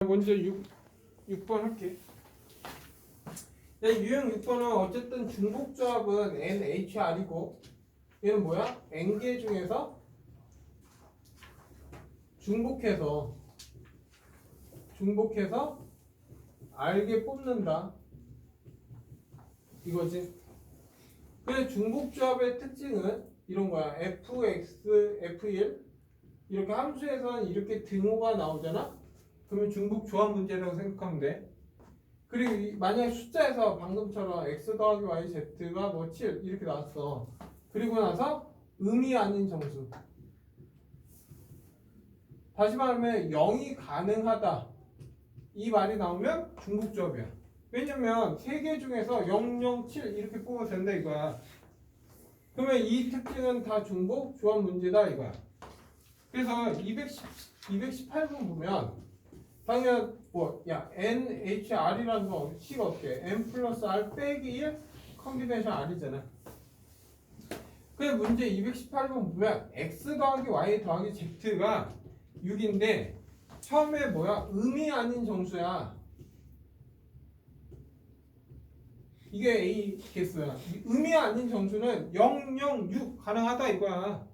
먼저 6번 할게. 유형 6번은 어쨌든 중복조합은 NHR이고 얘는 뭐야? N개 중에서 중복해서 R개 뽑는다 이거지. 근데 중복조합의 특징은 이런 거야. fx, f1 이렇게 함수에서는 이렇게 등호가 나오잖아. 그러면 중복조합 문제라고 생각하면 돼. 그리고 만약에 숫자에서 방금처럼 x 더하기 y z가 뭐 7 이렇게 나왔어. 그리고 나서 의미 아닌 정수. 다시 말하면 0이 가능하다. 이 말이 나오면 중복조합이야. 왜냐면 3개 중에서 0, 0, 7 이렇게 뽑아도 된다 이거야. 그러면 이 특징은 다 중복조합 문제다 이거야. 그래서 218번 보면 당연 NHR이라는 거 C가 어떻게 N 플러스 R 빼기 1 컨비네이션 R이잖아. 그래 문제 218번 보면 X 더하기 Y 더하기 Z가 6인데 처음에 의미 아닌 정수야. 이게 A 개수야. 의미 아닌 정수는 0, 0, 6 가능하다 이거야.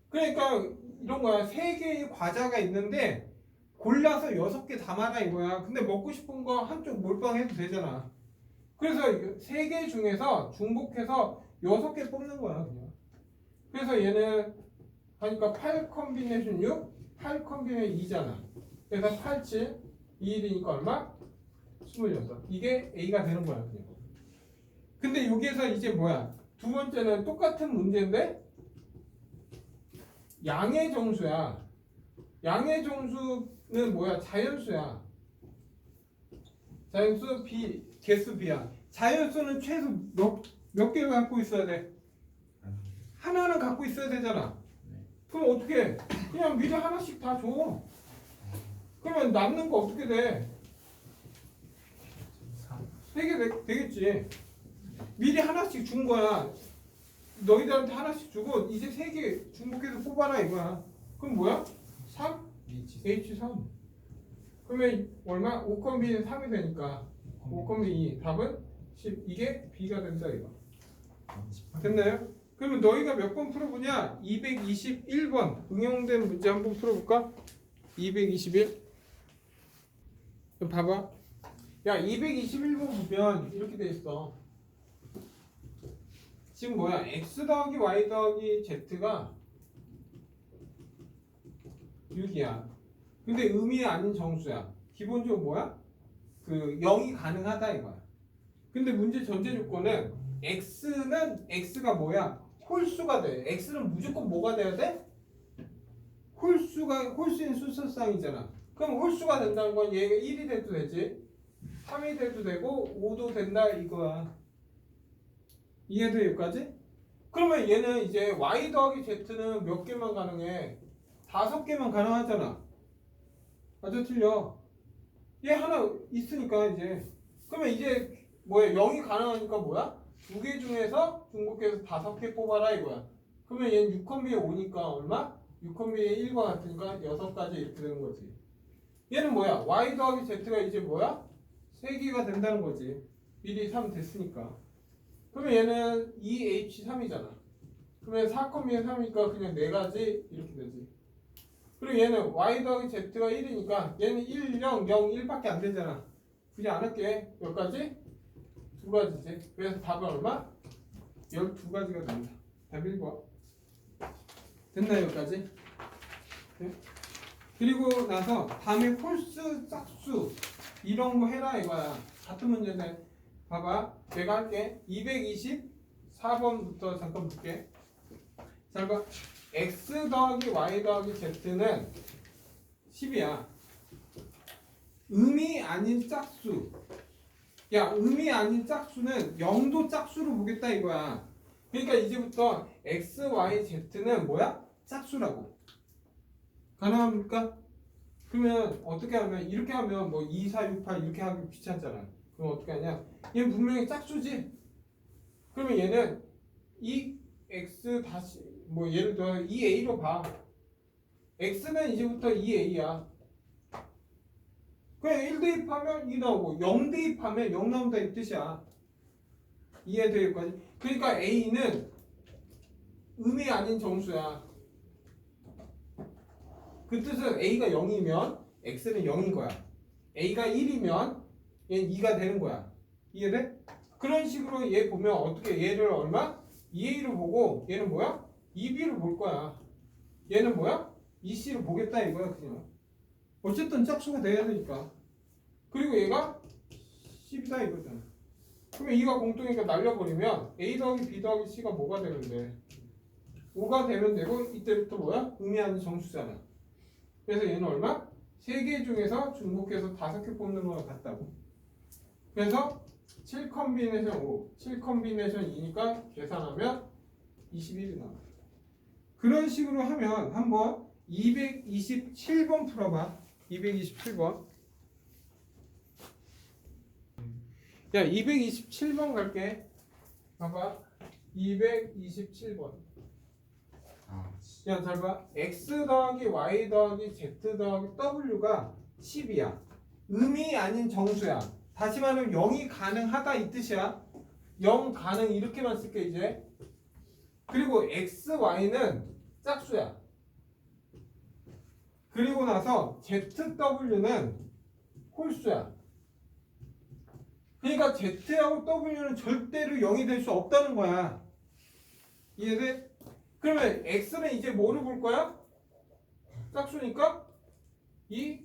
그러니까 이런 거야. 3개의 과자가 있는데 골라서 6개 담아라 이거야. 근데 먹고 싶은 거 한쪽 몰빵해도 되잖아. 그래서 3개 중에서 중복해서 6개 뽑는 거야 그냥. 그래서 얘는 하니까 8 컨비네이션 6, 8 컨비네이션 2잖아. 그래서 8, 7, 2, 1이니까 얼마? 26. 이게 A가 되는 거야 그냥. 근데 여기에서 이제 두 번째는 똑같은 문제인데 양의 정수야. 양의 정수는 자연수야. 자연수 B, 개수 B야. 자연수는 최소 몇 개를 갖고 있어야 돼? 하나는 갖고 있어야 되잖아. 그럼 어떻게 해? 그냥 미리 하나씩 다 줘. 그러면 남는 거 어떻게 돼? 3개 되겠지. 미리 하나씩 준 거야. 너희들한테 하나씩 주고 이제 3개 중복해서 뽑아라 이거야. 그럼 3? H3. 그러면 얼마? 5컴비는 3이 되니까 5컴비 2. 답은 10. 이게 B가 된다 이거. 됐나요? 그러면 너희가 몇 번 풀어보냐? 221번 응용된 문제 한번 풀어볼까? 221. 그럼 봐봐. 221번 보면 이렇게 돼 있어. 지금 x 더하기 y 더하기 z가 6이야. 근데 의미 아닌 정수야. 기본적으로 0이 가능하다 이거야. 근데 문제 전제 조건은 x가 홀수가 돼. x는 무조건 뭐가 돼야 돼? 홀수인 수수쌍이잖아. 그럼 홀수가 된다는 건 얘가 1이 돼도 되지. 3이 돼도 되고 5도 된다 이거야. 이해돼 여기까지? 그러면 얘는 이제 y 더하기 z는 몇 개만 가능해? 5개만 가능하잖아. 맞아 틀려? 얘 하나 있으니까 이제. 그러면 이제 0이 가능하니까 2개 중에서 중복해서 5개 뽑아라 이거야. 그러면 얘는 6컴비에 5니까 얼마? 6컴비에 1과 같으니까 6가지 이렇게 되는 거지. 얘는 y 더하기 z가 이제 3개가 된다는 거지. 미리 3 됐으니까. 그러면 얘는 2H3이잖아. 그러면 4컴비에 3이니까 그냥 4가지 이렇게 되지. 그리고 얘는 y 더하기 z가 1이니까 얘는 1, 0, 0, 1밖에 안 되잖아. 굳이 안 할게. 몇 가지? 2가지지. 그래서 답은 얼마? 12가지가 된다. 답 1번. 됐나요 여기까지? 네? 그리고 나서 다음에 홀수, 짝수 이런 거 해라 이거야. 같은 문제인데 봐봐. 내가 할게. 224번부터 잠깐 볼게. 잘 봐. x 더하기 y 더하기 z는 10이야. 의미 아닌 짝수. 의미 아닌 짝수는 0도 짝수로 보겠다 이거야. 그러니까 이제부터 x, y, z는 짝수라고. 가능합니까? 그러면 어떻게 하면 이렇게 하면 2, 4, 6, 8 이렇게 하기 귀찮잖아. 그럼 어떻게 하냐? 얘는 분명히 짝수지. 그러면 얘는 이 x 다시 예를 들어 2a로 봐. x는 이제부터 2a야. 그냥 1 대입하면 2 나오고 0 대입하면 0 나온다 이 뜻이야. 이해돼요 여기까지? 그러니까 A는 음이 아닌 정수야. 그 뜻은 A가 0이면 X는 0인 거야. A가 1이면 얘는 2가 되는 거야. 이해돼? 그런 식으로 얘 보면 어떻게 얘를 얼마? 2A로 보고 얘는 뭐야? 2B로 볼 거야. 얘는 뭐야? 2C로 보겠다 이거야 그냥. 어쨌든 짝수가 돼야 되니까. 그리고 얘가 10이다 이거잖아. 그러면 2가 공통이니까 날려버리면 A 더하기 B 더하기 C가 뭐가 되는데 5가 되면 되고 이때부터 뭐야? 의미하는 정수잖아. 그래서 얘는 얼마? 3개 중에서 중복해서 5개 뽑는 거랑 같다고. 그래서 7 컨비네이션 5, 7 컨비네이션 2니까 계산하면 21이 나와. 그런 식으로 하면 한번 227번 풀어봐. 227번. 야, 227번 갈게. 봐봐. 227번. 야, 잘 봐. X 더하기 Y 더하기 Z 더하기 W가 10이야. 음이 아닌 정수야. 다시 말하면 0이 가능하다 이 뜻이야. 0 가능 이렇게만 쓸게 이제. 그리고 X, Y는 짝수야. 그리고 나서 ZW는 홀수야. 그러니까 Z하고 W는 절대로 0이 될 수 없다는 거야. 이해돼? 그러면 X는 이제 뭐를 볼 거야? 짝수니까 이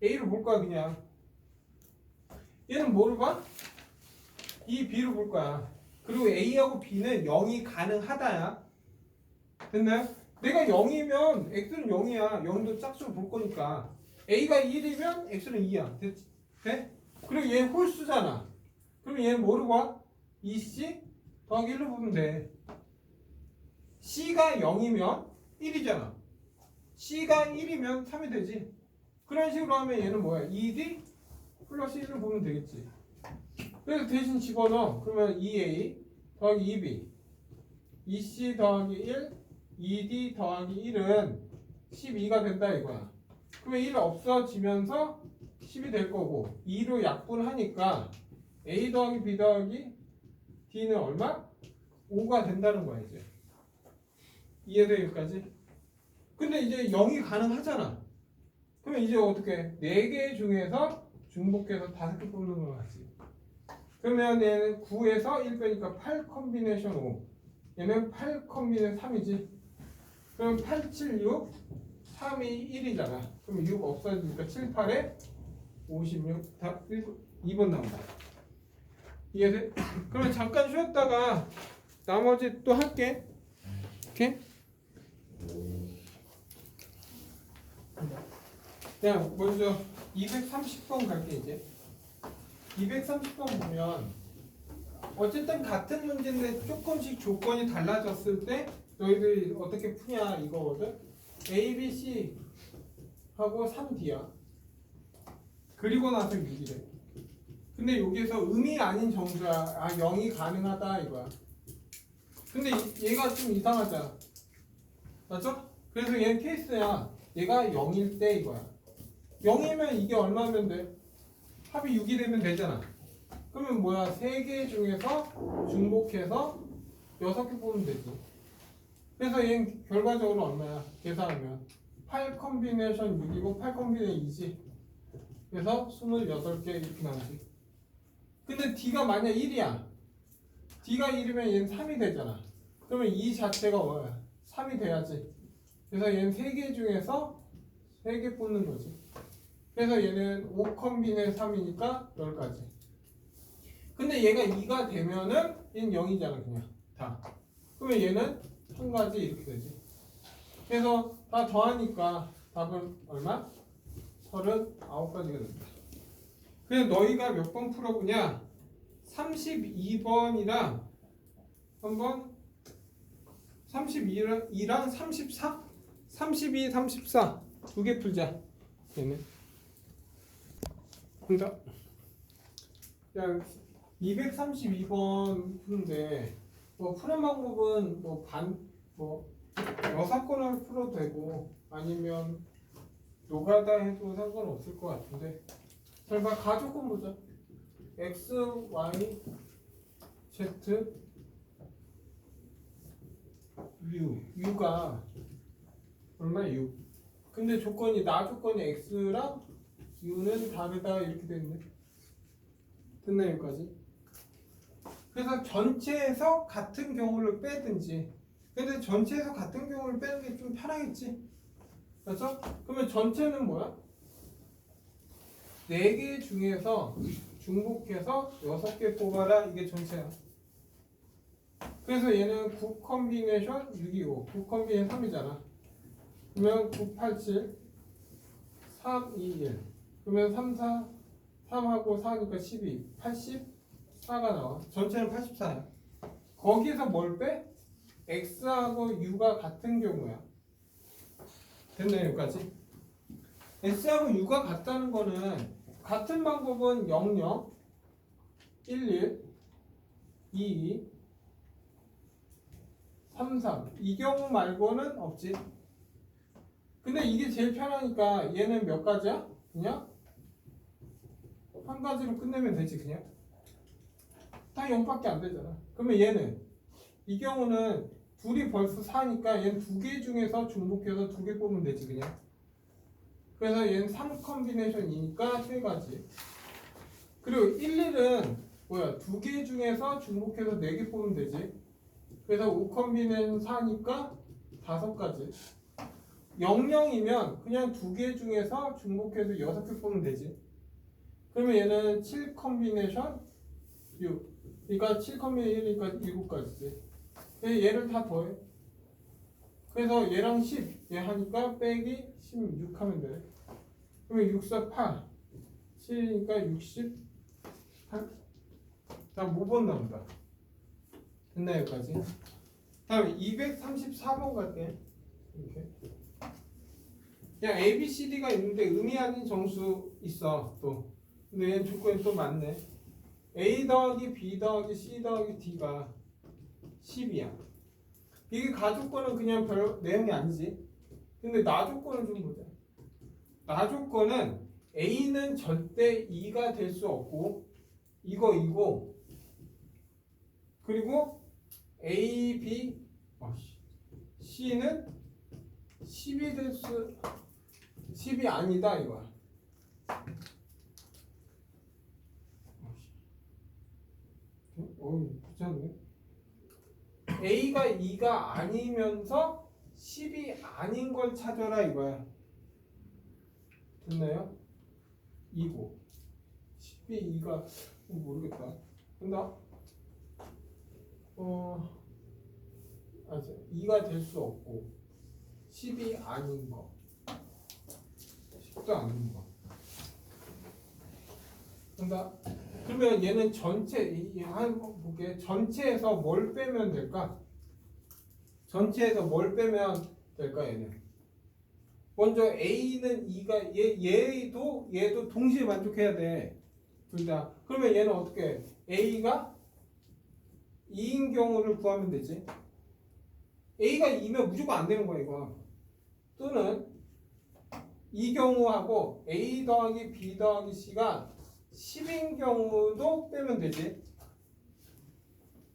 A를 볼 거야 그냥. 얘는 뭐를 봐? 이 B를 볼 거야. 그리고 A하고 B는 0이 가능하다야. 됐나요? 내가 0이면 X는 0이야. 0도 짝수로 볼 거니까. A가 1이면 X는 2야. 됐지? 돼? 그리고 얘 홀수잖아. 그럼 얘는 뭐로 봐? 2C 더하기 1로 보면 돼. C가 0이면 1이잖아. C가 1이면 3이 되지. 그런 식으로 하면 얘는 뭐야? 2D 플러스 1을 보면 되겠지. 그래서 대신 집어넣어. 그러면 2A 더하기 2B 2C 더하기 1 2D 더하기 1은 12가 된다 이거야. 그러면 1 없어지면서 10이 될 거고 2로 약분하니까 A 더하기 B 더하기 D는 얼마? 5가 된다는 거야 이제. 이해돼 여기까지? 근데 이제 0이 가능하잖아. 그러면 이제 어떻게 4개 중에서 중복해서 5개 뽑는 거 같지. 그러면 얘는 9에서 1 빼니까 8 컨비네이션 5. 얘는 8 컨비네이션 3이지. 그럼 8, 7, 6 3이 1이잖아. 그럼 6 없어지니까 7, 8에 56 다 2번 나온다. 이해돼? 그러면 잠깐 쉬었다가 나머지 또 할게. 오케이? 자, 먼저 230번 갈게 이제. 230번 보면 어쨌든 같은 문제인데 조금씩 조건이 달라졌을 때 너희들이 어떻게 푸냐 이거거든. A, B, C 하고 3D야. 그리고 나서 6이래. 근데 여기서 음이 아닌 정수야. 아 0이 가능하다 이거야. 근데 얘가 좀 이상하잖아. 맞죠? 그래서 얘는 케이스야. 얘가 0일 때 이거야. 0이면 이게 얼마면 돼? 합이 6이 되면 되잖아. 그러면 뭐야? 3개 중에서 중복해서 6개 뽑으면 되지. 그래서 얘는 결과적으로 얼마야? 계산하면 8 컨비네이션 6이고 8 컨비네이션 2지. 그래서 28개 이렇게 나오지. 근데 D가 만약 1이야. D가 1이면 얘는 3이 되잖아. 그러면 이 자체가 뭐야? 3이 돼야지. 그래서 얘는 3개 중에서 3개 뽑는 거지. 그래서 얘는 5 컨비네 3이니까 10가지. 근데 얘가 2가 되면은 얘는 0이잖아 그냥 다. 그러면 얘는 1가지 이렇게 되지. 그래서 다 더하니까 답은 얼마? 39가지가 된다. 그래서 너희가 몇 번 풀어보냐? 32번이랑 한번 32랑 34? 32, 34 두 개 풀자. 얘는 한다. 야 232번 푸는데 뭐 푸는 방법은 뭐 6건을 풀어도 되고 아니면 노가다 해도 상관없을 것 같은데. 자, 봐 가조건 보자. x, y, z, u가 얼마? 6. 근데 조건이 나 조건이 x랑 u는 다르다 이렇게 됐네. 됐나 여기까지? 그래서 전체에서 같은 경우를 빼든지. 근데 전체에서 같은 경우를 빼는 게 좀 편하겠지. 그렇죠? 그러면 전체는 뭐야? 4개 중에서 중복해서 6개 뽑아라. 이게 전체야. 그래서 얘는 9 컨비네이션 625, 9 컨비네이션 3이잖아. 그러면 9, 8, 7, 3, 2, 1. 그러면 3, 4, 3하고 4니까 12, 84가 나와. 전체는 84야. 거기서 뭘 빼? x하고 u가 같은 경우야. 됐네 여기까지. x하고 u가 같다는 거는 같은 방법은 00, 11, 22, 33. 이 경우 말고는 없지. 근데 이게 제일 편하니까 얘는 몇 가지야? 그냥 한 가지로 끝내면 되지 그냥. 딱 0밖에 안 되잖아. 그러면 얘는 이 경우는 둘이 벌써 4니까 얘는 2개 중에서 중복해서 2개 뽑으면 되지 그냥. 그래서 얘는 3 컨비네이션이니까 3가지. 그리고 11은 뭐야? 2개 중에서 중복해서 4개 뽑으면 되지. 그래서 5 컨비네이션 4니까 5가지. 00이면 그냥 2개 중에서 중복해서 6개 뽑으면 되지. 그러면 얘는 7 컨비네이션 6. 그러니까 7 컨비네이션 1이니까 7가지지. 얘를 다 더해. 그래서 얘랑 10, 얘 하니까 빼기 16 하면 돼. 그러면 6, 4, 8. 7이니까 68. 다음 5번 나온다. 됐나 여기까지? 다음 234번 갈게. 이렇게. 그냥 A, B, C, D가 있는데 의미 아닌 정수 있어 또. 근데 얘는 조건이 또 많네. A 더하기 B 더하기 C 더하기 D가 10이야. 이게 가조건은 그냥 별 내용이 아니지. 근데 나 조건을 좀 보자. 나 조건은 A는 절대 2가 될 수 없고 이거 그리고 A, B, C는 10이 될 수 10이 아니다 이거야. 괜찮네. A가 2가 아니면서 10이 아닌 걸 찾아라 이거야. 됐나요? 2고 10이 2가 모르겠다. 된다? 2가 될 수 없고 10이 아닌 거 10도 아닌 거 된다? 그러면 얘는 전체 한번 볼게. 전체에서 뭘 빼면 될까? 전체에서 뭘 빼면 될까 얘는? 먼저 A는 2가 얘도 동시에 만족해야 돼. 둘 다. 그러면 얘는 어떻게? A가 2인 경우를 구하면 되지. A가 2면 무조건 안 되는 거야 이거. 또는 이 경우하고 A 더하기 B 더하기 C가 10인 경우도 빼면 되지.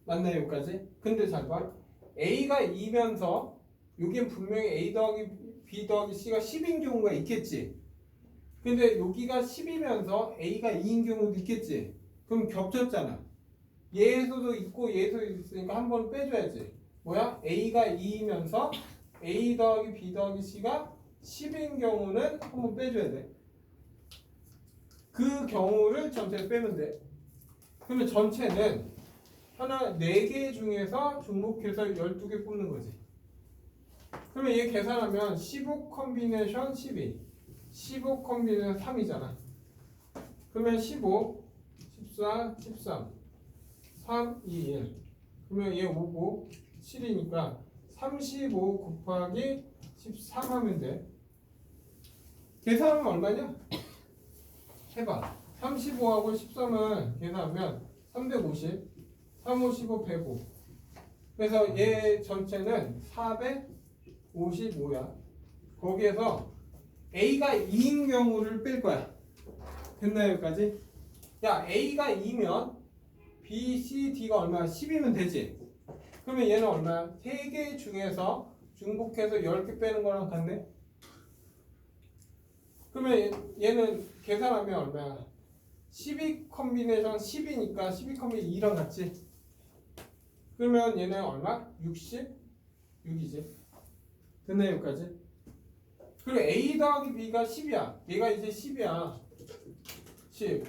맞나요 여기까지? 근데 잘 봐. A가 2면서 여긴 분명히 A 더하기 B 더하기 C가 10인 경우가 있겠지. 근데 여기가 10이면서 A가 2인 경우도 있겠지. 그럼 겹쳤잖아. 얘에서도 있고 얘에서도 있으니까 한 번 빼줘야지. 뭐야? A가 2이면서 A 더하기 B 더하기 C가 10인 경우는 한 번 빼줘야 돼. 그 경우를 전체로 빼면 돼. 그러면 전체는 하나 4개 중에서 중복해서 12개 뽑는 거지. 그러면 얘 계산하면 15 컨비네이션 12, 15 컨비네이션 3이잖아. 그러면 15, 14, 13, 3, 2, 1. 그러면 얘 5고 7이니까 35 곱하기 13 하면 돼. 계산하면 얼마냐? 해봐. 35하고 13을 계산하면 350, 3, 5, 15, 105. 그래서 얘 전체는 455야. 거기에서 A가 2인 경우를 뺄 거야. 됐나요 여기까지? 야 A가 2면 B, C, D가 얼마야? 10이면 되지. 그러면 얘는 얼마야? 3개 중에서 중복해서 10개 빼는 거랑 같네. 그러면 얘는 계산하면 얼마야? 12 컨비네이션 10이니까 12 컨비네이션 2랑 같지? 그러면 얘는 얼마? 66이지. 됐나요 여기까지? 그리고 A 더하기 B가 10이야. 얘가 이제 10이야. 10.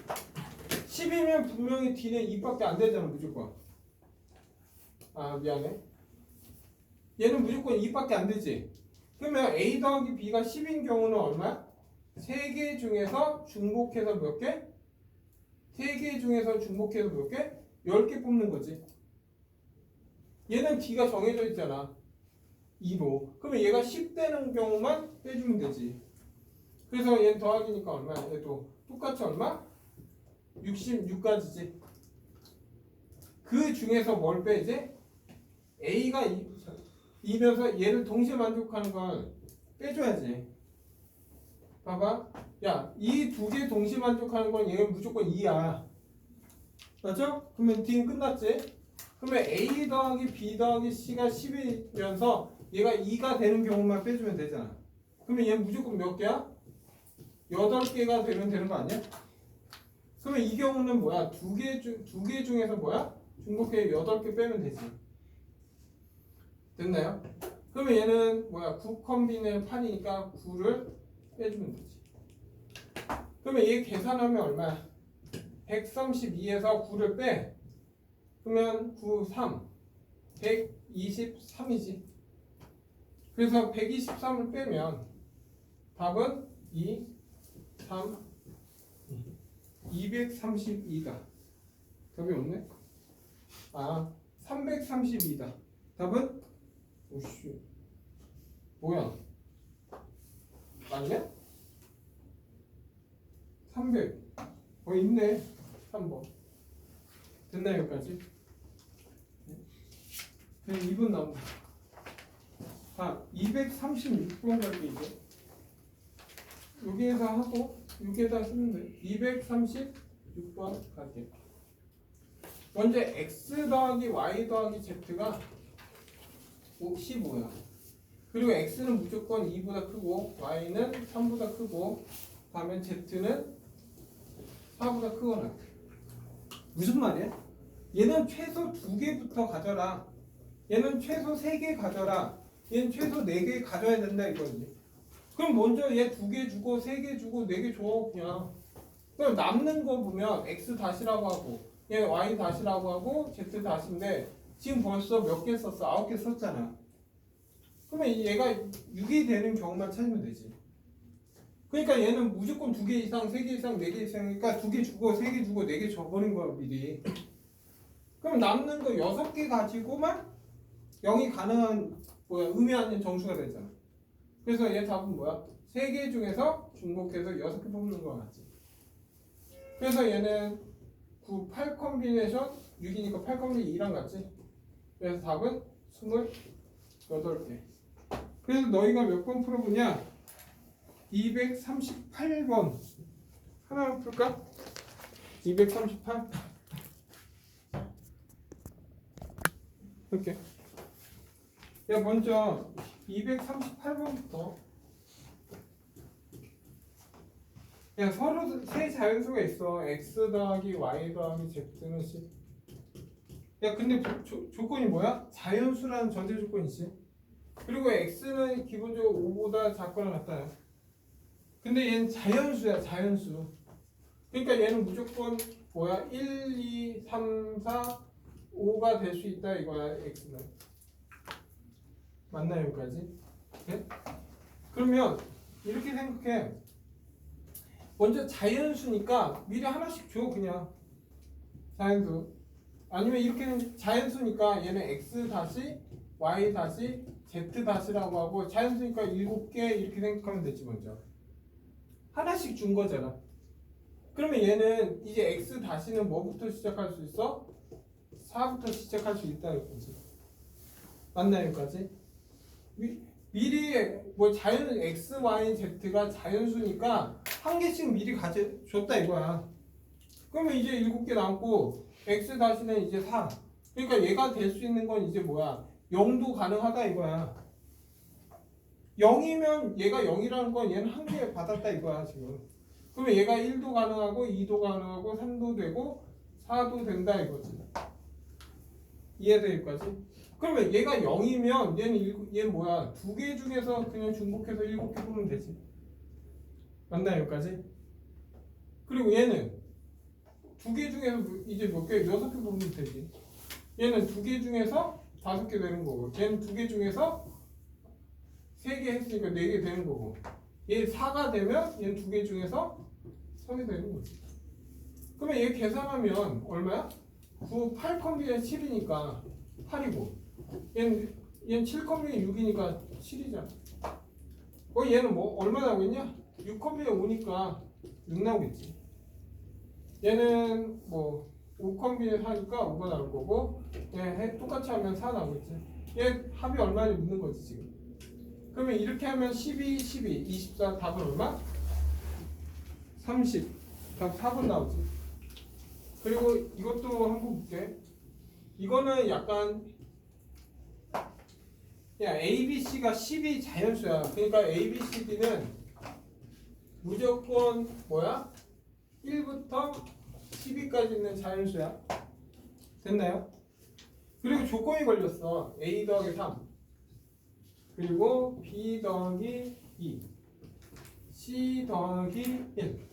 10이면 분명히 D는 2밖에 안 되잖아 무조건. 아 미안해. 얘는 무조건 2밖에 안 되지. 그러면 A 더하기 B가 10인 경우는 얼마야? 3개 중에서 중복해서 몇 개? 3개 중에서 중복해서 몇 개? 10개 뽑는 거지. 얘는 D가 정해져 있잖아. 2로. 그러면 얘가 10 되는 경우만 빼주면 되지. 그래서 얘는 더하기니까 얼마야? 얘도 똑같이 얼마? 66까지지. 그 중에서 뭘 빼지? A가 2면서 얘를 동시에 만족하는 걸 빼줘야지. 봐봐. 야, 이 두 개 동시에 만족하는 건 얘는 무조건 2야. 맞죠? 그러면 D는 끝났지? 그러면 A 더하기 B 더하기 C가 10이면서 얘가 2가 되는 경우만 빼주면 되잖아. 그러면 얘는 무조건 몇 개야? 8개가 되는 거 아니야? 그러면 이 경우는 뭐야? 두 개 중에서 뭐야? 중복해 8개 빼면 되지. 됐나요? 그러면 얘는 뭐야? 9 컨비네이션 8이니까 9를 빼주면 되지. 그러면 얘 계산하면 얼마야? 132에서 9를 빼. 그러면 9, 3. 123이지. 그래서 123을 빼면 답은 2, 3, 232다. 답이 없네? 아, 332다. 답은? 오씨. 뭐야? 맞냐? 300. 있네. 3번. 됐나 여기까지? 그럼 2분 남은. 자, 236번 갈게 이제. 여기에서 하고 여기에다 쓰면 돼. 236번 갈게. 먼저 x 더하기 y 더하기 z가 15야. 그리고 x는 무조건 2보다 크고 y는 3보다 크고 다음에 z는 4보다 크거나. 무슨 말이야? 얘는 최소 2개부터 가져라. 얘는 최소 3개 가져라. 얘는 최소 4개 가져야 된다 이거지. 그럼 먼저 얘 2개 주고 3개 주고 4개 줘 그냥. 그럼 남는 거 보면 x 다시라고 하고 얘 y 다시라고 하고 z 다시인데 지금 벌써 몇 개 썼어? 9개 썼잖아. 그러면 얘가 6이 되는 경우만 찾으면 되지. 그러니까 얘는 무조건 2개 이상, 3개 이상, 4개 이상이니까 2개 주고 3개 주고 4개 줘버린 거야 미리. 그럼 남는 거 6개 가지고만 0이 가능한 의미하는 정수가 되잖아. 그래서 얘 답은 뭐야? 3개 중에서 중복해서 6개 뽑는 거 같지. 그래서 얘는 9, 8 컨비네이션 6이니까 8 컨비네이션 2랑 같지. 그래서 답은 28개. 그래서 너희가 몇 번 풀어보냐? 238번 하나만 풀까? 238 이렇게. 야 먼저 238번부터 야 서로 세 자연수가 있어. x 더하기 y 더하기 z는 10. 야 근데 조건이 뭐야? 자연수라는 전제 조건이지. 그리고 x는 기본적으로 5보다 작거나 같다요. 근데 얘는 자연수야 자연수. 그러니까 얘는 무조건 뭐야? 1, 2, 3, 4, 5가 될 수 있다 이거야 x는. 맞나요 여기까지? 네? 그러면 이렇게 생각해. 먼저 자연수니까 미리 하나씩 줘 그냥. 자연수. 아니면 이렇게 자연수니까 얘는 x 다시 y 다시 z 다시라고 하고 자연수니까 7개 이렇게 생각하면 되지 먼저. 하나씩 준 거잖아. 그러면 얘는 이제 x 다시는 뭐부터 시작할 수 있어? 4부터 시작할 수 있다 이거지. 맞나요 여기까지? 미리 뭐 자연 x, y, z가 자연수니까 한 개씩 미리 가져줬다 이거야. 그러면 이제 7개 남고 x 다시는 이제 4. 그러니까 얘가 될 수 있는 건 이제 뭐야? 0도 가능하다 이거야. 0이면 얘가 0이라는 건 얘는 한 개 받았다 이거야 지금. 그러면 얘가 1도 가능하고 2도 가능하고 3도 되고 4도 된다 이거지. 이해돼 여기까지? 그러면 얘가 0이면 얘는 뭐야? 2개 중에서 그냥 중복해서 7개 보면 되지. 맞나요 여기까지? 그리고 얘는 2개 중에서 이제 몇 개? 6개 보면 되지. 얘는 2개 중에서 5개 되는 거고 얘는 2개 중에서 3개 했으니까 4개 되는 거고 얘 4가 되면 얘는 2개 중에서 3이 되는 거지. 그러면 얘 계산하면 얼마야? 9, 8 컴비에 7이니까 8이고 얘는 7 컴비에 6이니까 7이잖아. 얘는 뭐 얼마 나오겠냐? 6 컴비에 5니까 6 나오겠지. 얘는 뭐 5 컴비에 4니까 5가 나올 거고 얘 똑같이 하면 4 나오겠지. 얘 합이 얼마인지 묻는 거지 지금. 그러면 이렇게 하면 12, 12, 24 답은 얼마? 30. 답 4번 나오지. 그리고 이것도 한번 볼게. 이거는 약간 A, B, C가 10이 자연수야. 그러니까 A, B, C, D는 무조건 뭐야? 1부터 12까지 있는 자연수야. 됐나요? 그리고 조건이 걸렸어. A 더하기 3 그리고 B 더하기 2 C 더하기 1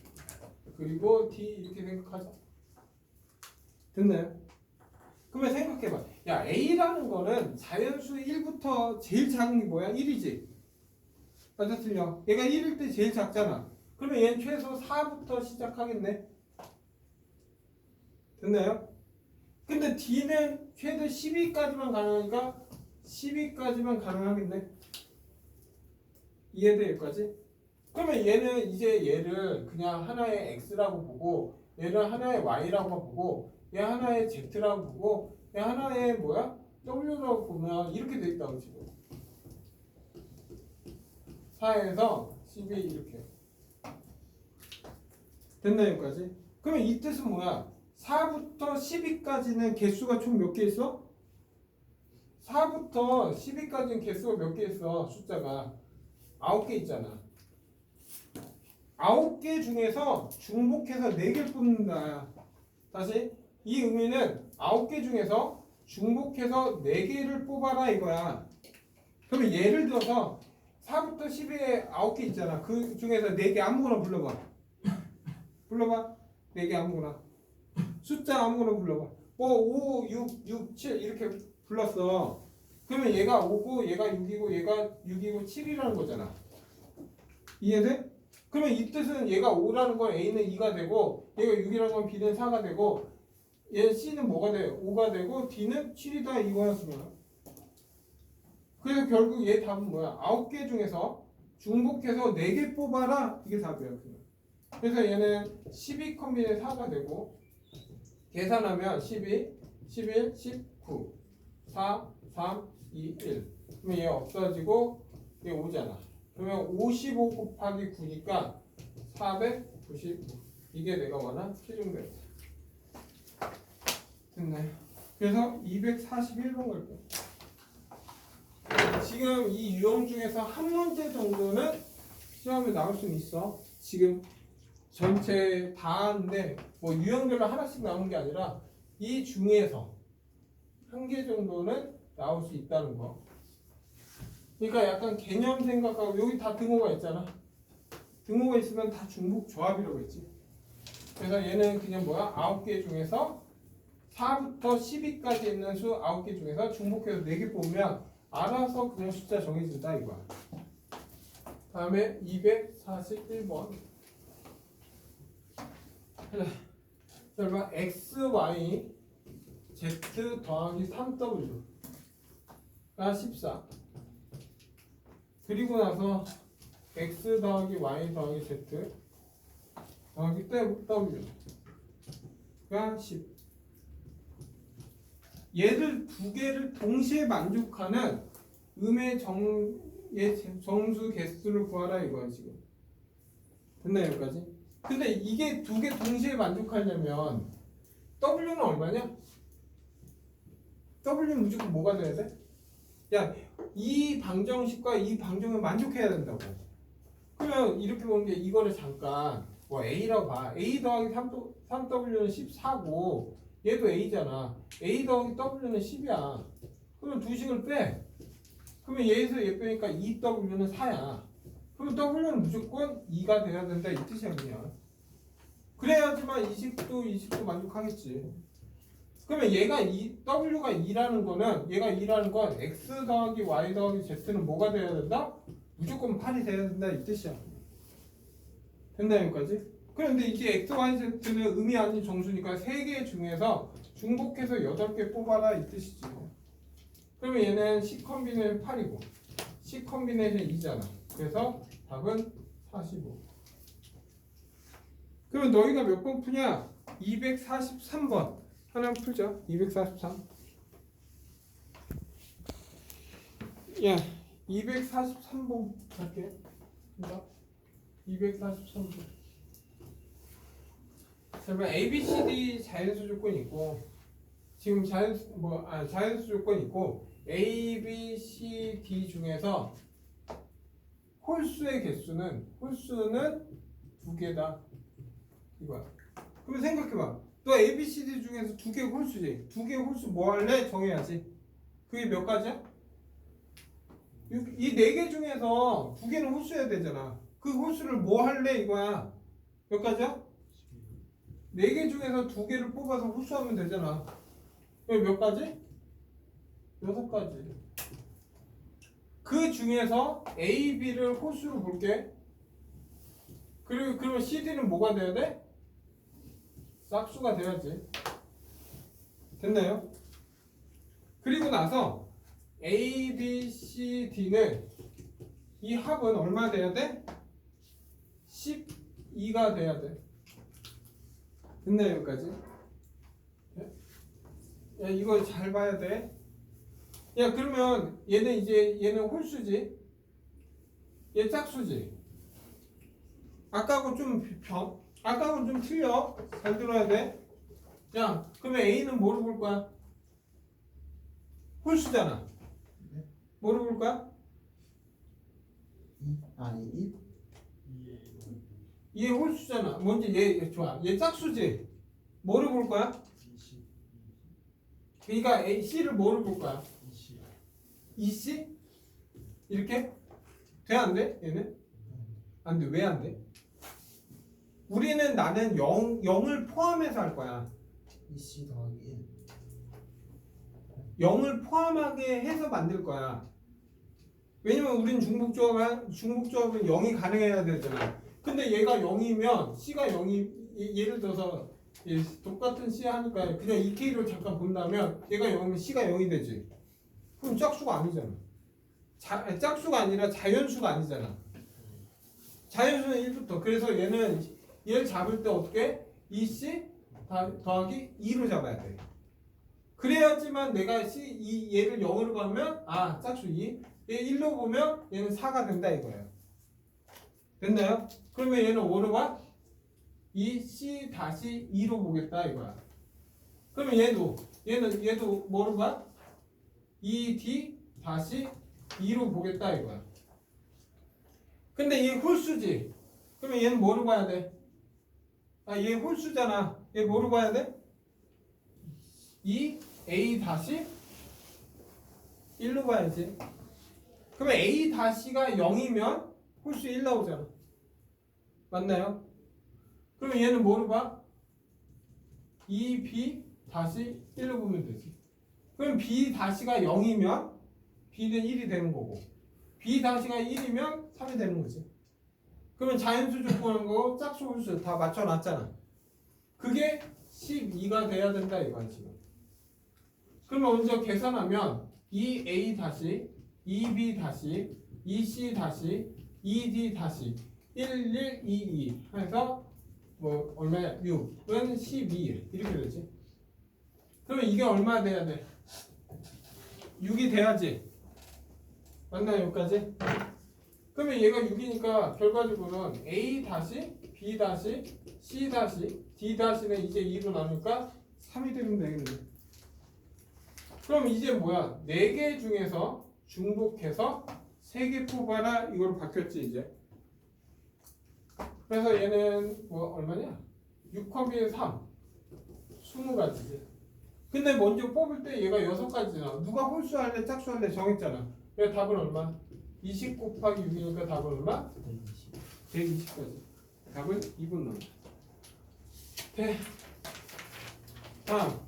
그리고 D 이렇게 생각하자. 됐나요? 그러면 생각해봐. 야 A라는 거는 자연수 1부터 제일 작은 게 뭐야? 1이지. 맞아 틀려? 얘가 1일 때 제일 작잖아. 그러면 얘는 최소 4부터 시작하겠네. 됐나요? 근데 D는 최대 12까지만 가능하니까 12까지만 가능하겠네. 이해돼 여기까지? 그러면 얘는 이제 얘를 그냥 하나의 X라고 보고 얘를 하나의 Y라고 보고 얘 하나의 Z라고 보고 얘 하나의 뭐야? W라고 보면 이렇게 돼 있다고 지금 4에서 12 이렇게 됐나 여기까지? 그러면 이 뜻은 뭐야? 4부터 12까지는 개수가 총 몇 개 있어? 4부터 12까지는 개수가 몇 개 있어? 숫자가 9개 있잖아. 9개 중에서 중복해서 4개를 뽑는다. 다시 이 의미는 9개 중에서 중복해서 4개를 뽑아라 이거야. 그러면 예를 들어서 4부터 10에 9개 있잖아. 그 중에서 4개 아무거나 불러봐. 불러봐. 4개 아무거나. 숫자 아무거나 불러봐. 5, 6, 7 이렇게 불렀어. 그러면 얘가 5고 얘가 6이고 얘가 6이고 7이라는 거잖아. 이해돼? 그러면 이 뜻은 얘가 5라는 건 A는 2가 되고 얘가 6이라는 건 B는 4가 되고 얘 C는 뭐가 돼? 5가 되고 D는 7이다 이거였으면. 그래서 결국 얘 답은 뭐야? 9개 중에서 중복해서 4개 뽑아라. 이게 답이야. 그래서 얘는 12 컴비네 4가 되고 계산하면 12, 11, 19 4, 3, 2, 1 그러면 얘 없어지고 얘 5잖아. 그러면 55 곱하기 9니까 499 이게 내가 원한 최종대. 됐나요? 그래서 241번 갈 거야. 지금 이 유형 중에서 한 문제 정도는 시험에 나올 수는 있어. 지금 전체 다 하는데 뭐 유형별로 하나씩 나오는 게 아니라 이 중에서 한 개 정도는 나올 수 있다는 거. 그러니까 약간 개념 생각하고 여기 다 등호가 있잖아. 등호가 있으면 다 중복 조합이라고 했지. 그래서 얘는 그냥 뭐야? 9개 중에서 4부터 12까지 있는 수 9개 중에서 중복해서 4개 뽑으면 알아서 그냥 숫자 정해진다 이거야. 다음에 241번. 얼마? x, y, z 더하기 3w가 14. 그리고 나서 x 더하기 y 더하기 z 더하기 w가 10. 얘를 두 개를 동시에 만족하는 음의 얘 정수 개수를 구하라 이거야 지금. 됐나요 여기까지? 근데 이게 두 개 동시에 만족하려면 W는 얼마냐? W는 무조건 뭐가 돼야 돼? 야, 이 방정식과 이 방정을 만족해야 된다고. 그러면 이렇게 보는 게 이거를 잠깐 뭐 A라고 봐. A 더하기 3W는 14고 얘도 A잖아. A 더하기 W는 10이야. 그러면 두 식을 빼. 그러면 얘에서 얘 빼니까 2W는 4야. 그럼 W는 무조건 2가 돼야 된다 이 뜻이야 그냥. 그래야지만 이 식도 만족하겠지. 그러면 얘가 W가 2라는 거는 얘가 2라는 건 X 더하기 Y 더하기 Z는 뭐가 돼야 된다? 무조건 8이 돼야 된다 이 뜻이야. 됐나요 여기까지? 그런데 이게 X, Y, Z는 의미 아닌 정수니까 3개 중에서 중복해서 8개 뽑아라 이 뜻이지. 그러면 얘는 C 컨비네이션 8이고 C 컨비네이션 2잖아. 그래서 답은 45. 그러면 너희가 몇 번 푸냐? 243번. 하나 풀자. 243. 야, 243번 할게. 243번. 그러면 A, B, C, D 자연수 조건 있고 지금 자연수 조건 있고 A, B, C, D 중에서 홀수의 개수는 두 개다. 이거야. 그럼 생각해봐. 너 A, B, C, D 중에서 두 개 홀수지. 두 개 홀수 뭐 할래? 정해야지. 그게 몇 가지야? 이 네 개 중에서 두 개는 홀수여야 되잖아. 그 홀수를 뭐 할래? 이거야. 몇 가지야? 네 개 중에서 두 개를 뽑아서 홀수하면 되잖아. 몇 가지? 6가지. 그 중에서 A, B를 홀수로 볼게. 그리고 그러면 CD는 뭐가 돼야 돼? 짝수가 돼야지. 됐나요? 그리고 나서 A, B, C, D는 이 합은 얼마 돼야 돼? 12가 돼야 돼. 됐나요 여기까지? 야 이거 잘 봐야 돼. 야 그러면 얘는 홀수지. 얘 짝수지. 아까하고 좀 틀려. 잘 들어야 돼. 자 그러면 A는 뭐로 볼 거야? 홀수잖아. 뭐로 볼 거야? 얘 홀수잖아. 먼저 얘 좋아. 얘 짝수지. 뭐로 볼 거야? 그러니까 A, C를 뭐로 볼 거야? EC? 이렇게? 돼? 안 돼? 얘는? 안 돼. 왜 안 돼? 나는 0을 포함해서 할 거야. EC 더하기 1. 0을 포함하게 해서 만들 거야. 왜냐면 우린 중복조합은 0이 가능해야 되잖아. 근데 얘가 0이면 C가 0이 예를 들어서 똑같은 C 하니까 그냥 이 K를 잠깐 본다면 얘가 0이면 C가 0이 되지. 그럼 짝수가 아니잖아. 짝수가 아니라 자연수가 아니잖아. 자연수는 1부터. 그래서 얘를 잡을 때 어떻게? 2C 더하기 2로 잡아야 돼. 그래야지만 내가 얘를 0으로 보면 짝수 2. 얘 1로 보면 얘는 4가 된다 이거예요. 됐나요? 그러면 얘는 5로 봐? 2C 다시 2로 보겠다 이거야. 그러면 얘도 뭐로 봐? 2D 다시 2로 보겠다 이거야. 근데 얘 홀수지. 그러면 얘는 뭐로 봐야 돼? 얘 홀수잖아. 얘 뭐로 봐야 돼? 2A 다시 1로 봐야지. 그러면 A 다시가 0이면 홀수 1 나오잖아. 맞나요? 그러면 얘는 뭐로 봐? 2B 다시 1로 보면 되지. 그럼 B 다시가 0이면 B는 1이 되는 거고 B 다시가 1이면 3이 되는 거지. 그러면 자연수 조건하고 짝수 홀수 다 맞춰놨잖아. 그게 12가 돼야 된다 이거야 지금. 그러면 먼저 계산하면 2A 다시 2B 다시 2C 다시 2D 다시 1122 해서 뭐 얼마야? 6은 12 이렇게 되지. 그러면 이게 얼마 돼야 돼? 6이 돼야지. 맞나요 여기까지? 그러면 얘가 6이니까 결과적으로는 A 다시 B 다시 C 다시 D 다시는 이제 2로 나누니까 3이 되면 되겠네. 그럼 이제 뭐야? 4개 중에서 중복해서 3개 뽑아라 이거로 바뀌었지 이제. 그래서 얘는 뭐 얼마냐? 6컴비에 3 20가지지. 근데 먼저 뽑을 때 얘가 6가지잖아. 누가 홀수 할래 짝수 할래 정했잖아. 그래서 답은 얼마? 20 곱하기 6이니까 답은 얼마? 120까지. 답은 2분 넘어. 네. 다음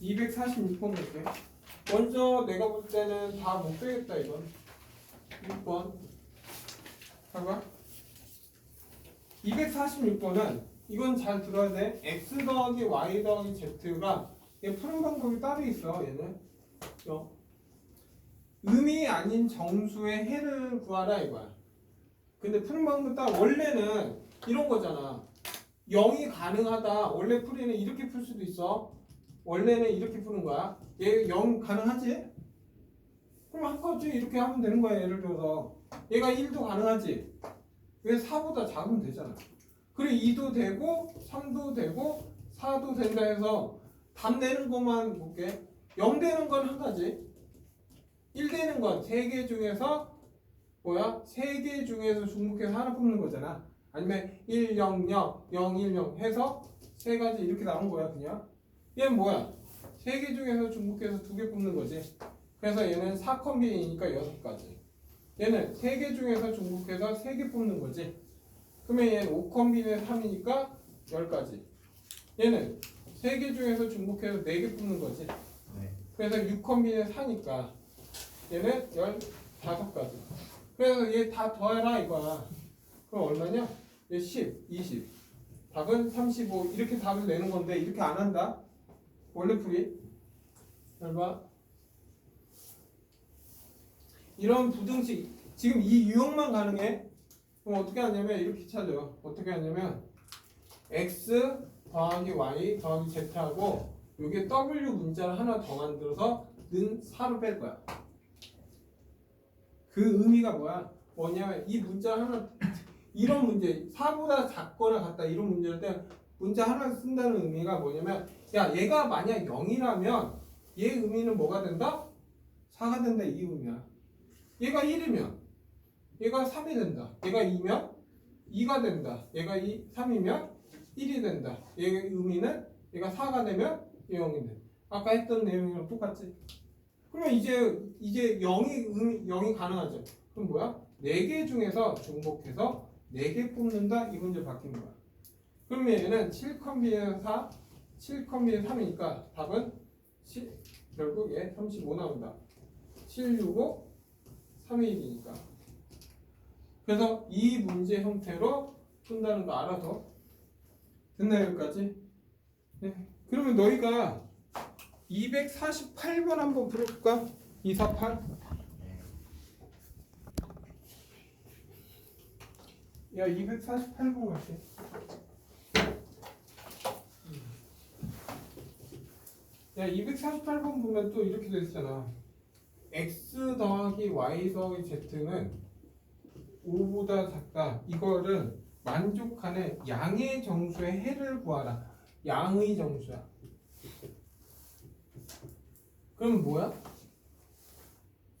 246번 볼게. 먼저 내가 볼 때는 다 못 빼겠다 이건. 6번. 봐봐. 246번은 이건 잘 들어야 돼. x 더하기 y 더하기 z가 얘 푸는 방법이 따로 있어. 얘는 음이 아닌 정수의 해를 구하라 이거야. 근데 푸는 방법 따로 원래는 이런 거잖아. 0이 가능하다. 원래 풀이는 이렇게 풀 수도 있어. 원래는 이렇게 푸는 거야. 얘 0 가능하지? 그럼 한 거지. 이렇게 하면 되는 거야. 예를 들어서 얘가 1도 가능하지. 왜 4보다 작으면 되잖아. 그리고 2도 되고 3도 되고 4도 된다 해서 답 내는 것만 볼게. 0 되는 건 한 가지. 1 되는 건 3개 중에서 뭐야? 3개 중에서 중복해서 하나 뽑는 거잖아. 아니면 1, 0, 0, 0, 1, 0 해서 3가지 이렇게 나온 거야 그냥. 얘는 뭐야? 3개 중에서 중복해서 2개 뽑는 거지. 그래서 얘는 4컴비니까 6가지. 얘는 3개 중에서 중복해서 3개 뽑는 거지. 그러면 얘는 5컴비니에 3이니까 10가지. 얘는 3개 중에서 중복해서 4개 뽑는 거지. 그래서 6컴비니에 4니까 얘는 15가지. 그래서 얘 다 더해라 이거야. 그럼 얼마냐? 얘 10, 20. 답은 35. 이렇게 답을 내는 건데 이렇게 안 한다. 원래 풀이. 얼마? 이런 부등식 지금 이 유형만 가능해. 그럼 어떻게 하냐면 이렇게 찾아. 어떻게 하냐면 x 더하기 y 더하기 z하고 요게 w 문자를 하나 더 만들어서 는 4로 뺄 거야. 그 의미가 뭐냐면 이 문자 하나 이런 문제 4보다 작거나 같다 이런 문제일 때 문자 하나 쓴다는 의미가 뭐냐면 야 얘가 만약 0이라면 얘 의미는 뭐가 된다? 4가 된다 이 의미야. 얘가 1이면 얘가 3이 된다. 얘가 2면 2가 된다. 얘가 3이면 1이 된다. 얘의 의미는 얘가 4가 되면 0이 돼. 아까 했던 내용이랑 똑같지? 그러면 이제 0이 가능하죠. 그럼 뭐야? 4개 중에서 중복해서 4개 뽑는다 이 문제 바뀌는 거야. 그러면 얘는 7컴비에 4, 7컴비에 3이니까 답은 결국 얘 35 나온다. 7, 6, 5, 3이 1이니까. 그래서 이 문제 형태로 푼다는 거 알아서 됐나요 여기까지? 네. 그러면 너희가 248번 한번 풀어볼까? 248. 야 248번 갈게. 야 248번 보면 또 이렇게 돼 있잖아. x 더하기 y 더하기 z는 5보다 작다. 이거를 만족하는 양의 정수의 해를 구하라. 양의 정수야. 그럼 뭐야?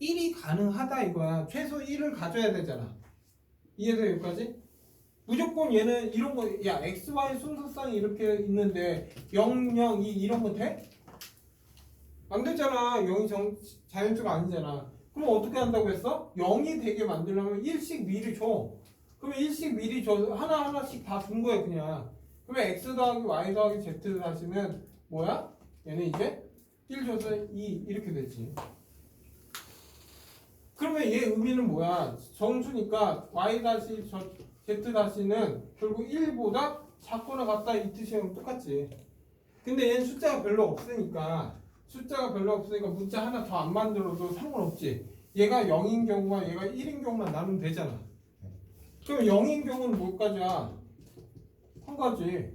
1이 가능하다 이거야. 최소 1을 가져야 되잖아. 이해돼 여기까지? 무조건 얘는 이런 거, 야 x, y 순서상이 이렇게 있는데 0, 0, 2 이런 거 돼? 안 되잖아. 0이 자연수가 아니잖아. 그럼 어떻게 한다고 했어? 0이 되게 만들려면 1씩 미리 줘. 그러면 1씩 미리 줘. 하나하나씩 다 준 거야 그냥. 그러면 x 더하기 y 더하기 z 다시는 뭐야? 얘는 이제 1 줘서 2 이렇게 되지. 그러면 얘 의미는 뭐야? 정수니까 y 다시 z 다시는 결국 1보다 작거나 같다 이 뜻이랑 똑같지. 근데 얘는 숫자가 별로 없으니까 문자 하나 더 안 만들어도 상관없지. 얘가 0인 경우와 얘가 1인 경우만 나누면 되잖아. 그럼 0인 경우는 뭐까지야? 한 가지.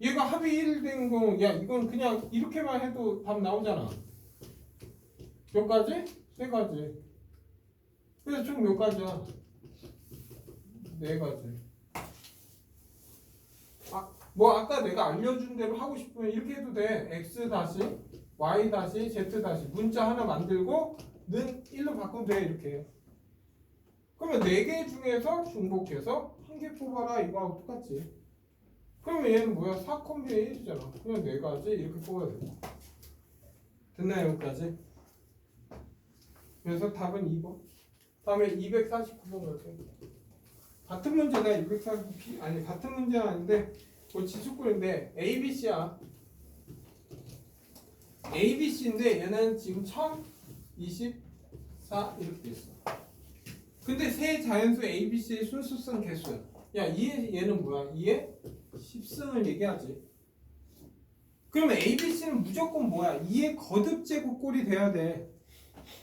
얘가 합이 1 된 경우, 야 이건 그냥 이렇게만 해도 답 나오잖아. 몇 가지? 3가지. 그래서 총 몇 가지야? 4가지. 뭐 아까 내가 알려준 대로 하고 싶으면 이렇게 해도 돼. x 다시 y 다시 z 다시 문자 하나 만들고 는 1로 바꾸면 돼. 이렇게. 그러면 4개 중에서 중복해서 한 개 뽑아라 이거하고 똑같지. 그러면 얘는 뭐야? 4 콤비의 1이잖아. 그냥 4가지 이렇게 뽑아야 돼. 됐나요? 여기까지? 그래서 답은 2번. 다음에 249번 갈게요. 같은 문제가 249 아니 같은 문제는 아닌데 뭐 지수꼴인데 ABC야. ABC인데 얘는 지금 1024 이렇게 돼 있어. 근데 세 자연수 ABC의 순수성 개수야. 야, 얘는 뭐야? 2의 10승을 얘기하지. 그러면 ABC는 무조건 뭐야? 2의 거듭제곱꼴이 돼야 돼.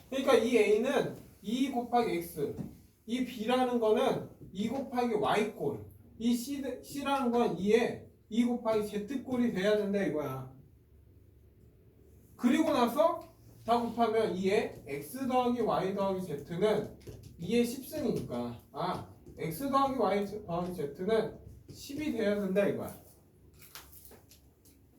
그러니까 이 A는 2 곱하기 X, 이 B라는 거는 2 곱하기 Y꼴, 이 C라는 건 2의 2 곱하기 Z꼴이 돼야 된다 이거야. 그리고 나서 다 곱하면 2의 X 더하기 Y 더하기 Z는 2의 10승이니까 X 더하기 Y 더하기 Z는 10이 돼야 된다 이거야.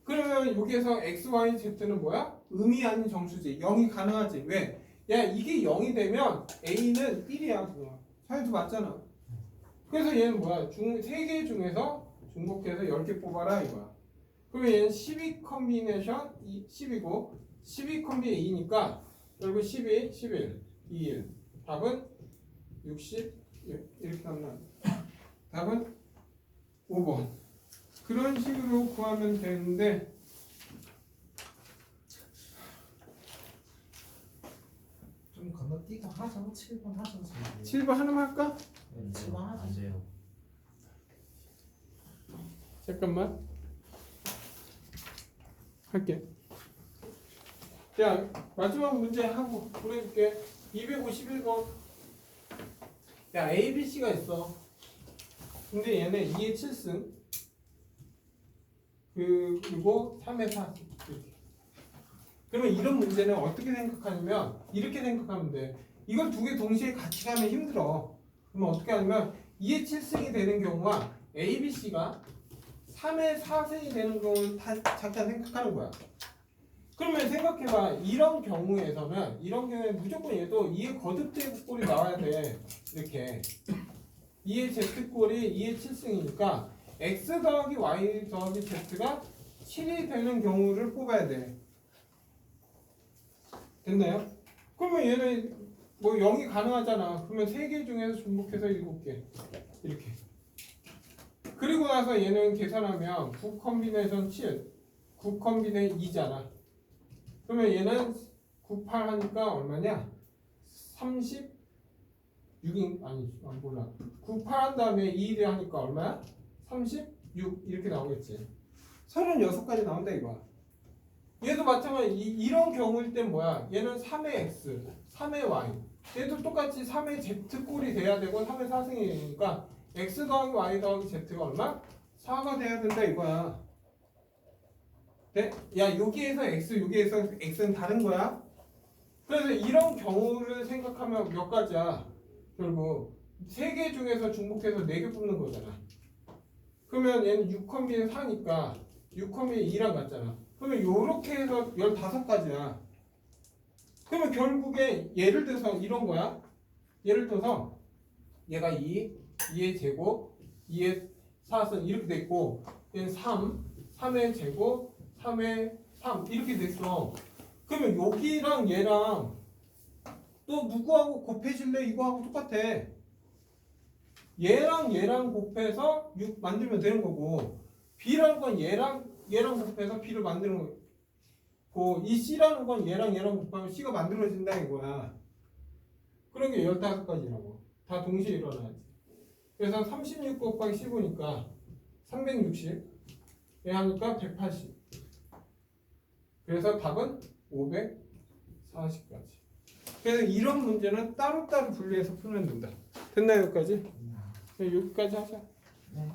그러면 여기에서 X, Y, Z는 뭐야? 의미 아닌 정수지. 0이 가능하지. 왜? 야 이게 0이 되면 A는 1이야 그거. 사유도 맞잖아. 그래서 얘는 뭐야? 3개 중에서 중복해서 10개 뽑아라 이거야. 그러면 얘는 12 컴비네이션 10이고 12 컴비 2니까 결국 12, 11, 21 답은 60 이렇게 나온다. 답은 5번. 그런 식으로 구하면 되는데 좀 건너뛰고 하자. 7번 하자. 7번 하나만 할까? 7번 하자. 맞아요. 잠깐만 할게. 자 마지막 문제 하고 보내줄게. 251번. 야 ABC가 있어. 근데 얘는 2의 7승 그리고 3의 4 이렇게. 그러면 이런 문제는 어떻게 생각하냐면 이렇게 생각하면 돼. 이걸 두 개 동시에 같이 가면 힘들어. 그러면 어떻게 하냐면 2의 7승이 되는 경우와 ABC가 3의 4승이 되는 경우를 다 잠깐 생각하는 거야. 그러면 생각해봐. 이런 경우에 무조건 얘도 2의 거듭제곱꼴이 나와야 돼. 이렇게 2의 Z꼴이 2의 7승이니까 X 더하기 Y 더하기 Z가 7이 되는 경우를 뽑아야 돼. 됐나요? 그러면 얘는 뭐 0이 가능하잖아. 그러면 3개 중에서 중복해서 7개 이렇게. 그리고 나서 얘는 계산하면 9 컴비네이션 7 9 컴비네이션 2잖아. 그러면 얘는 9, 8 하니까 얼마냐? 36인 아니 몰라. 9, 8 한 다음에 2를 하니까 얼마야? 36 이렇게 나오겠지. 36가지 나온다 이거야. 얘도 마찬가지. 이런 경우일 땐 뭐야? 얘는 3의 X, 3의 Y. 얘도 똑같이 3의 Z꼴이 돼야 되고 3의 4승이니까 X 더하기 Y 더하기 Z가 얼마? 4가 돼야 된다 이거야. 네? 야 여기에서 X, 여기에서 X는 다른 거야. 그래서 이런 경우를 생각하면 몇 가지야? 결국 3개 중에서 중복해서 4개 뽑는 거잖아. 그러면 얘는 6컴비에 4니까 6컴비에 2랑 같잖아. 그러면 요렇게 해서 15가지야. 그러면 결국에 예를 들어서 이런 거야. 예를 들어서 얘가 2의 제곱, 2의 4승 이렇게 돼 있고 얘는 3의 제곱, 3의 3 이렇게 됐어. 그러면 여기랑 얘랑 또 누구하고 곱해질래? 이거하고 똑같아. 얘랑 곱해서 6 만들면 되는 거고 B라는 건 얘랑 곱해서 B를 만드는 거고 이 C라는 건 얘랑 곱하면 C가 만들어진다 이거야. 그런 게 15가지라고. 다 동시에 일어나야지. 그래서 36 곱하기 15니까 360 얘 하니까 180. 그래서 답은 540까지. 그래서 이런 문제는 따로따로 분리해서 풀면 된다. 됐나요 여기까지? 네, 여기까지 하자. 네.